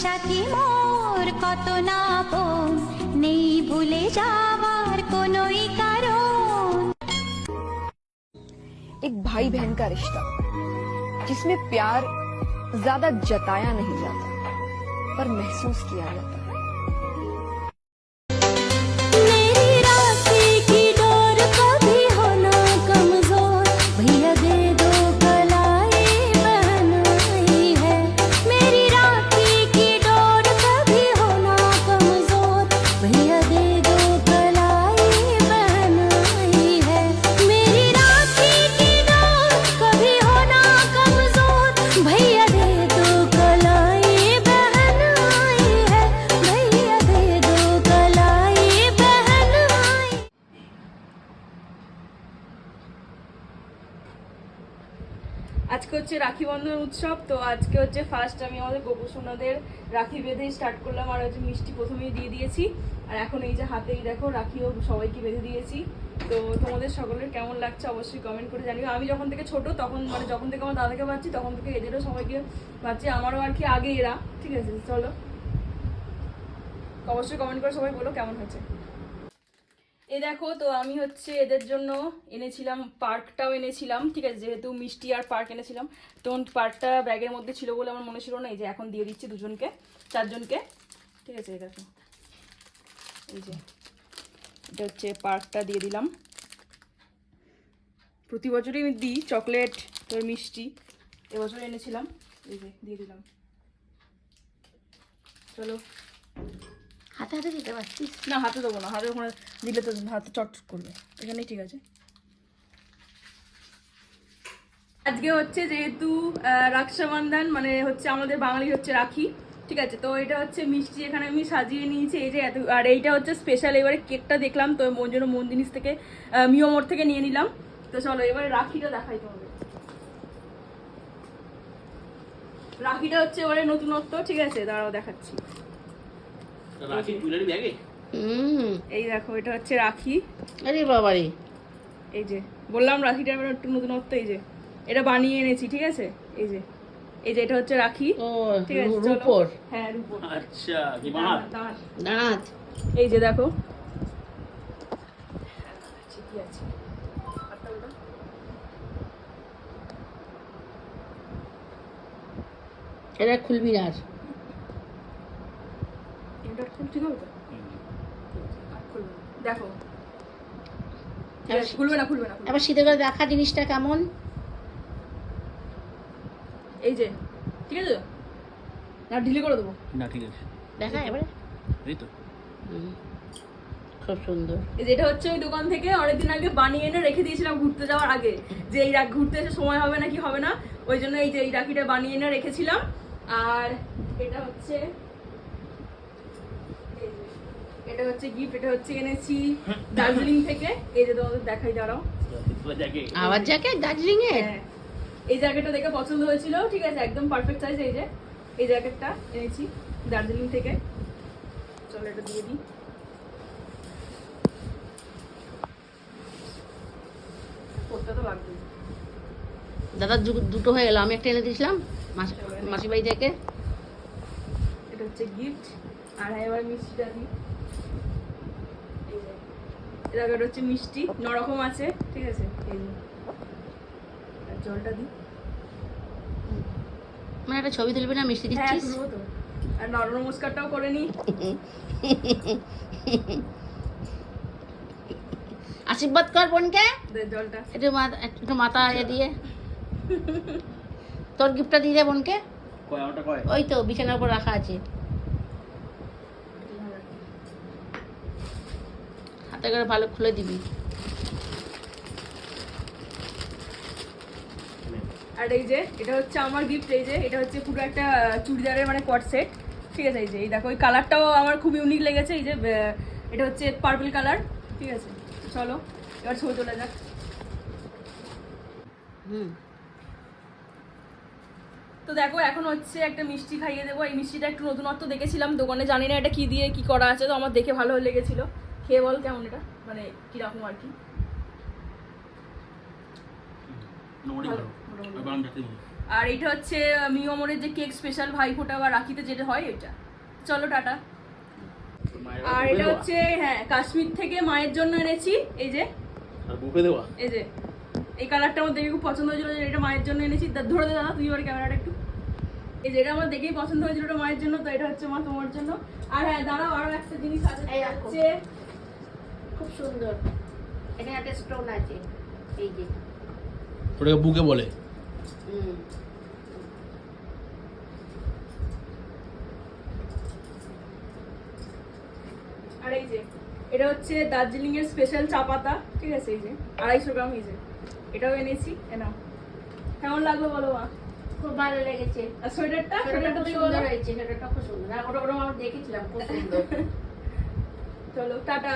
সাথী মোর কত না আপন, নেই ভুলে যাওয়ার কোনোই কারণ। एक भाई बहन का रिश्ता जिसमें प्यार ज्यादा जताया नहीं जाता पर महसूस किया जाता है। मेरी राखी की डोर कभी हो ना कमजोर, भैया दे दो कलाई बहनाई है। मेरी राखी की डोर कभी हो ना कमजोर, भैया दे दो कलाई बहनाई है। मेरी राखी की डोर कभी हो ना कमजोर, भैया दे दो कलाई बहनाई है। भैया दे दो कलाई बहनाई। আজকে হচ্ছে রাখি বন্ধন উৎসব। তো আজকে হচ্ছে ফার্স্ট আমি আমাদের গোপুসোনাদের রাখি বেঁধেই স্টার্ট করলাম, আর হচ্ছে মিষ্টি প্রথমেই দিয়ে দিয়েছি, আর এখন এই যে হাতেই দেখো রাখিও সবাইকে বেঁধে দিয়েছি। তো তোমাদের সকলের কেমন লাগছে অবশ্যই কমেন্ট করে জানিও। আমি যখন থেকে ছোট তখন মানে যখন থেকে আমার দাদাকে পাচ্ছি তখন থেকে এদেরও সবাইকে পাচ্ছি, আমারও আর কি আগে এরা। ঠিক আছে, চলো অবশ্যই কমেন্ট করে সবাই বলো কেমন হয়েছে। এই দেখো, তো আমি হচ্ছে এদের জন্য এনেছিলাম পার্কটাও এনেছিলাম। ঠিক আছে, যেহেতু মিষ্টি আর পার্ক এনেছিলাম, তখন পার্কটা ব্যাগের মধ্যে ছিল বলে আমার মনে ছিল না। এই যে এখন দিয়ে দিচ্ছি দুজনকে, চারজনকে। ঠিক আছে, এই দেখো, এই যে এটা হচ্ছে পার্কটা দিয়ে দিলাম। প্রতি বছরই আমি দিই চকলেট তোর মিষ্টি, এবছর এনেছিলাম, এই যে দিয়ে দিলাম। চলো, হাতে হাতে দিতে পারছিস? না হাতে দেবো না, হাতে ওখানে দিলে তো হাতে চটচট করবে, এখানেই ঠিক আছে। আজকে হচ্ছে যেহেতু রক্ষাবন্ধন, মানে হচ্ছে আমাদের বাঙালির হচ্ছে রাখি। ঠিক আছে, তো এটা হচ্ছে মিষ্টি এখানে আমি সাজিয়ে নিয়েছি, এই যে এত। আর এইটা হচ্ছে স্পেশাল, এবারে কেকটা দেখলাম তো ওর জন্য মন জিনিস থেকে মিওমোর থেকে নিয়ে নিলাম। তো চলো এবারে রাখিটা দেখাই তোমাদের। রাখিটা হচ্ছে এবারে নতুনত্ব। ঠিক আছে, দাঁড়াও দেখাচ্ছি। রাখি জুয়েলারি ব্যাগে। এই দেখো, এটা হচ্ছে রাখি। আরে বাবারে, এই যে বললাম রাখিটা এবার একটু নতুনত্ব। এই যে এটা বানিয়ে এনেছি। ঠিক আছে, এই যে এটা হচ্ছে রাখি। ও ঠিক আছে, চলো। রূপোর। হ্যাঁ, রূপোর। আচ্ছা, কি বানাত? দাঁড়াত। এই যে দেখো, ঠিকই আছে। এটা খুলবি না আর। এটা ঠিক হবে তো? আর খুলবে না। দেখো, খুলবে না, খুলবে না, খুলবে না। এবার শীতে করে দেখা জিনিসটা কেমন। এই যে ঠিক আছে, না ঢিলে করে দেবো। না ঠিক আছে, দেখা এবারে। এই তো খুব সুন্দর। এই যে এটা হচ্ছে ওই দোকান থেকে অনেকদিন আগে বানিয়ে এনে রেখে দিয়েছিলাম ঘুরতে যাওয়ার আগে, যে এই ঘুরতে এসে সময় হবে না কি হবে না, ওই জন্য এই যে এই রাখিটা বানিয়ে এনে রেখেছিলাম। আর এটা হচ্ছে এটা হচ্ছে গিফট, এটা হচ্ছে এনেছি দার্জিলিং থেকে। এই যে তোমাদের দেখাই, দাঁড়াও। আবার জ্যাকেট দার্জিলিং এর। হ্যাঁ, এই জ্যাকেটটা দেখে পছন্দ হয়েছিল। ঠিক আছে, একদম পারফেক্ট সাইজ। এই যে এই জ্যাকেটটা এনেছি দার্জিলিং থেকে। চলো এটা দিয়ে দিই। পড়তে তো লাগবে। দাদা দুটো হয়ে গেল, আমি একটা এনে দিয়েছিলাম মাসি বাড়ি থেকে। এটা হচ্ছে গিফট। আর এবার মিষ্টিটা দিই। এই যে এটা হচ্ছে মিষ্টি, নরকম আছে। ঠিক আছে, এই যে আর জলটা দিই। মানে একটা ছবি তুলবি না, মিষ্টি হ্যাঁ, দিচ্ছিস। তুলবো তো। আর নমস্কারটাও করে নিই। আশীর্বাদ কর বোনকে। দে জলটা। একটু মাথা দিয়ে তোর গিফটটা দিয়ে দে বোনকে। ওই তো বিছানার উপর রাখা আছে, হাতে করে ভালো খুলে দিবি। আর এই যে এটা হচ্ছে আমার গিফট। এই যে এটা হচ্ছে পুরো একটা চুড়িদারের মানে কট সেট। ঠিক আছে, এই যে এই দেখো, এই কালারটাও আমার খুব ইউনিক লেগেছে। এই যে এটা হচ্ছে পার্পল কালার। ঠিক আছে, চলো এবার ছবি তোলা যাক। তো দেখো, এখন হচ্ছে একটা মিষ্টি খাইয়ে দেবো। এই মিষ্টিটা একটু নতুনত্ব দেখেছিলাম দোকানে, জানি না এটা কি দিয়ে কি করা আছে, তো আমার দেখে ভালো লেগেছিল। খেয়ে বল কেমন এটা, মানে কিরকম আর কি। আর এটা হচ্ছে মিওমরের যে কেক স্পেশাল ভাইফোঁটা বা রাখিতে যেটা হয় এটা। চলো টাটা। আর এটা হচ্ছে হ্যাঁ কাশ্মীর থেকে মায়ের জন্য এনেছি, এই যে আর বুকে দেওয়া এই যে এই কালারটা আমার দেখে খুব পছন্দ হয়েছিল, যে এটা মায়ের জন্য এনেছি। ধরে দে দাদা, তুই এবার ক্যামেরাটা একটু। এই যে এটা আমার দেখেই পছন্দ হয়েছিল, এটা মায়ের জন্য, তো এটা হচ্ছে মা তোমার জন্য। আর হ্যাঁ দাঁড়াও, আরো একটা জিনিস আছে, এই দেখো। হচ্ছে খুব সুন্দর, এখানে একটা স্টোন আছে, এই যে ওটাকে বুকে বলে। হুম। আর এই যে এটা হচ্ছে দার্জিলিং এর স্পেশাল চা পাতা, ঠিক আছে, এই যে 250 গ্রাম, এই যে এটাও এনেছি। এনাও কেমন লাগলো বলো মা? খুব ভালো লেগেছে। আর সোয়েটারটা সোয়েটারটা খুব তুই সুন্দর বলো। হয়েছে, সোয়েটারটা খুব সুন্দর। আর ওটা ওটা আমি দেখেছিলাম, খুব সুন্দর। চলো টাটা।